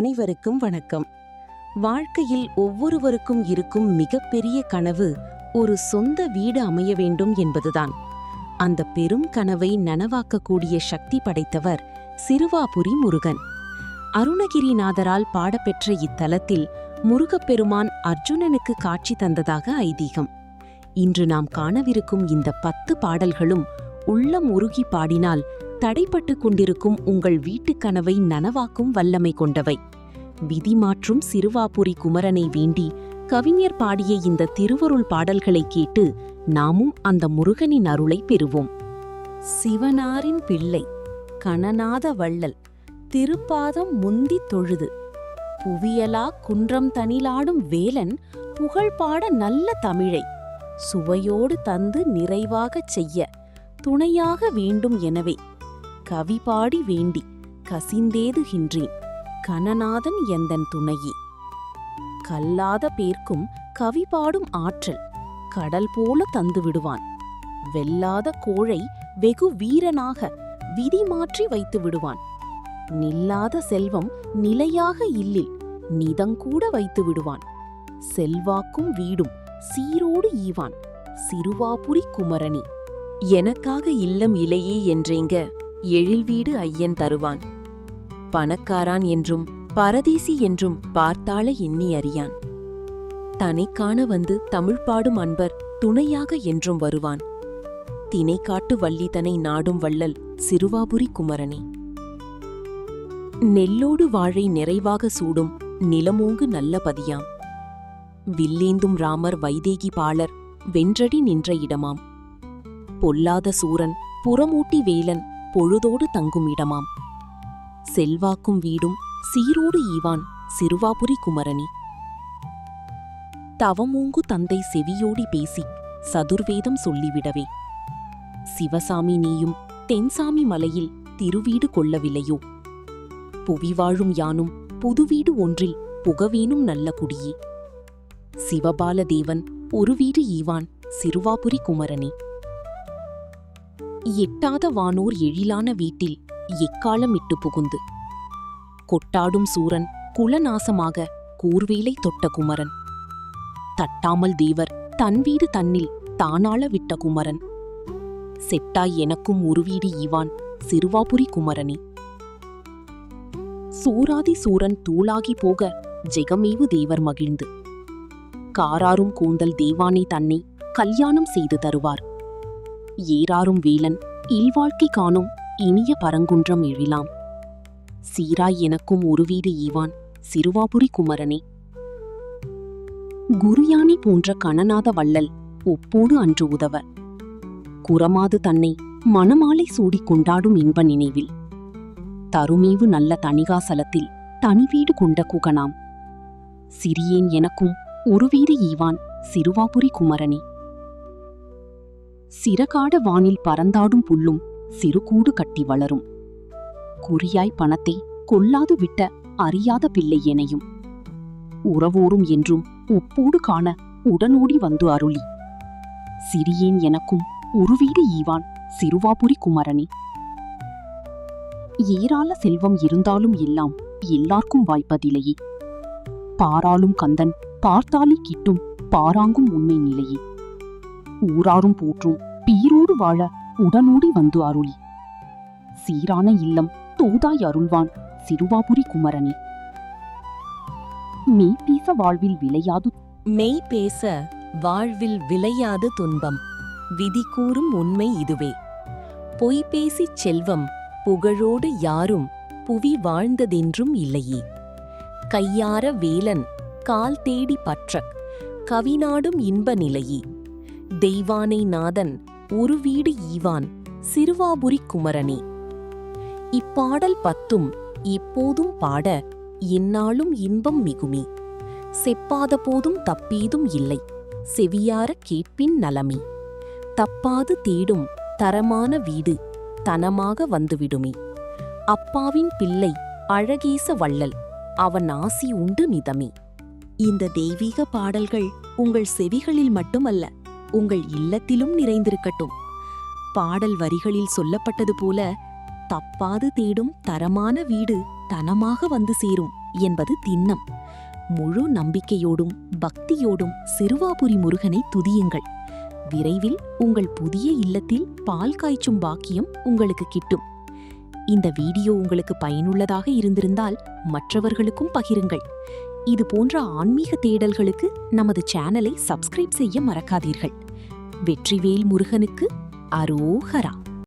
அனைவருக்கும் வணக்கம். வாழ்க்கையில் ஒவ்வொருவருக்கும் இருக்கும் மிகப்பெரிய கனவு ஒரு சொந்த வீடு அமைய வேண்டும் என்பதுதான். அந்த பெரும் கனவை நனவாக்கக்கூடிய சக்தி படைத்தவர் சிறுவாபுரி முருகன். அருணகிரிநாதரால் பாடப்பெற்ற இத்தலத்தில் முருகப்பெருமான் அர்ஜுனனுக்கு காட்சி தந்ததாக ஐதீகம். இன்று நாம் காணவிருக்கும் இந்த 10 பாடல்களும் உள்ளம் உருகி பாடினால் தடைப்பட்டு கொண்டிருக்கும் உங்கள் வீட்டுக் கனவை நனவாக்கும் வல்லமை கொண்டவை. விதி மாற்றும் சிறுவாபுரி குமரனை வேண்டி கவிஞர் பாடிய இந்த திருவருள் பாடல்களை கேட்டு நாமும் அந்த முருகனின் அருளை பெறுவோம். சிவனாரின் பிள்ளை கணநாத வள்ளல் திருப்பாதம் முந்தி தொழுது புவியலா குன்றம் தனிலாடும் வேலன் புகழ் பாட நல்ல தமிழை சுவையோடு தந்து நிறைவாகச் செய்ய துணையாக வேண்டும் எனவே கவி பாடி வேண்டி கசிந்தேதுகின்றேன் கணநாதன் எந்தன் துணையே. கல்லாத பேர்க்கும் கவி பாடும் ஆற்றல் கடல் போல தந்து விடுவான். வெல்லாத கோழை வெகு வீரனாக விதி மாற்றி வைத்து விடுவான். நில்லாத செல்வம் நிலையாக இல்லில் நிதங்கூட வைத்து விடுவான். செல்வாக்கும் வீடும் சீரோடு ஈவான் சிறுவாபுரி குமரனே. எனக்காக இல்லம் இலையே என்றேங்க எழில் வீடு ஐயன் தருவான். பணக்காரான் என்றும் பரதேசி என்றும் பார்த்தாள எண்ணி அறியான். தனைக்காண வந்து தமிழ் பாடும் அன்பர் துணையாக என்றும் வருவான். தினைக்காட்டு வள்ளிதனை நாடும் வள்ளல் சிறுவாபுரி குமரனே. நெல்லோடு வாழை நிறைவாக சூடும் நிலமோங்கு நல்ல பதியாம். வில்லேந்தும் ராமர் வைதேகி பாலர் வென்றடி நின்ற இடமாம். பொல்லாத சூரன் புறமூட்டி வேலன் பொழுதோடு தங்கும் இடமாம். செல்வாக்கும் வீடும் சீரோடு ஈவான் சிறுவாபுரி குமரனே. தவமூங்கு தந்தை செவியோடி பேசி சதுர்வேதம் சொல்லிவிடவே சிவசாமி நீயும் தென்சாமி மலையில் திருவீடு கொள்ளவில்லையோ. புவி வாழும் யானும் புதுவீடு ஒன்றில் புகவேனும் நல்ல குடியே. சிவபால தேவன் ஒரு வீடு ஈவான் சிறுவாபுரி குமரனே. எட்டாத வானோர் எழிலான வீட்டில் எக்காலம் இட்டு புகுந்து கொட்டாடும் சூரன் குலநாசமாக கூர்வேலை தொட்ட குமரன். தட்டாமல் தேவர் தன் வீடு தன்னில் தானாள விட்ட குமரன். செட்டாய் எனக்கும் ஒரு வீடு ஈவான் சிறுவாபுரி குமரனே. சூராதி சூரன் தூளாகி போக ஜெகமேவு தேவர் மகிழ்ந்து காராரும் கூந்தல் தேவானை தன்னை கல்யாணம் செய்து தருவார். ஏராரும் வேலன் இல்வாழ்க்கை காணும் இனிய பரங்குன்றம் எழிலாம். சீராய் எனக்கும் ஒரு வீடு ஈவான் சிறுவாபுரி குமரனே. குருயானி போன்ற கணநாத வள்ளல் ஒப்போடு அன்று உதவ குரமாது தன்னை மணமாலை சூடி கொண்டாடும் இன்ப நினைவில் தருமேவு நல்ல தணிகாசலத்தில் தனிவீடு கொண்ட குகனாம். சிறியேன் எனக்கும் ஒரு வீடு ஈவான் சிறுவாபுரி குமரனே. சிறகாட வானில் பறந்தாடும் புல்லும் சிறுகூடு கட்டி வளரும். குறியாய் பணத்தை கொல்லாது விட்ட அறியாத பிள்ளை எனையும் உறவோரும் என்றும் ஒப்போடு காண உடனோடி வந்து அருளி சிறியேன் எனக்கும் ஒரு வீடு ஈவான் சிறுவாபுரி குமரனே. ஏராள செல்வம் இருந்தாலும் எல்லாம் எல்லார்க்கும் வாய்ப்பதில்லையே. பாராளும் கந்தன் பார்த்தாலே கிட்டும் பாராங்கும் உண்மை நிலையே. ஊராரும் போற்றும் பீரோடு வாழ உடனோடி வந்து அருளி சீரான இல்லம் தோதாய் அருள்வான் சிறுவாபுரி குமரனே. மெய்பேச வாழ்வில் விளையாது மெய்பேச வாழ்வில் விளையாது துன்பம் விதி கூறும் உண்மை இதுவே. பொய் பேசிச் செல்வம் புகழோடு யாரும் புவி வாழ்ந்ததென்றும் இல்லையே. கையார வேலன் கால் தேடி பற்றக் கவிநாடும் இன்ப நிலையே. தெய்வானை நாதன் ஒரு வீடு ஈவான் சிறுவாபுரி குமரனே. இப்பாடல் 10 எப்போதும் பாட எந்நாளும் இன்பம் மிகுமே. செப்பாத போதும் தப்பீதும் இல்லை செவியார கேட்பின் நலமே. தப்பாது தேடும் தரமான வீடு தனமாக வந்துவிடுமே. அப்பாவின் பிள்ளை அழகேச வள்ளல் அவன் ஆசி உண்டு நிதமே. இந்த தெய்வீக பாடல்கள் உங்கள் செவிகளில் மட்டுமல்ல உங்கள் இல்லத்திலும் நிறைந்திருக்கட்டும். பாடல் வரிகளில் சொல்லப்பட்டது போல தப்பாது தேடும் தரமான வீடு தனமாக வந்து சேரும். என்பது திண்ணம். முழு நம்பிக்கையோடும் பக்தியோடும் சிறுவாபுரி முருகனை துதியுங்கள். விரைவில் உங்கள் புதிய இல்லத்தில் பால் காய்ச்சும் பாக்கியம் உங்களுக்கு கிட்டும். இந்த வீடியோ உங்களுக்கு பயனுள்ளதாக இருந்திருந்தால் மற்றவர்களுக்கும் பகிருங்கள். இது போன்ற ஆன்மீக தேடல்களுக்கு நமது சேனலை சப்ஸ்கிரைப் செய்ய மறக்காதீர்கள். வெற்றிவேல் முருகனுக்கு அரோகரா.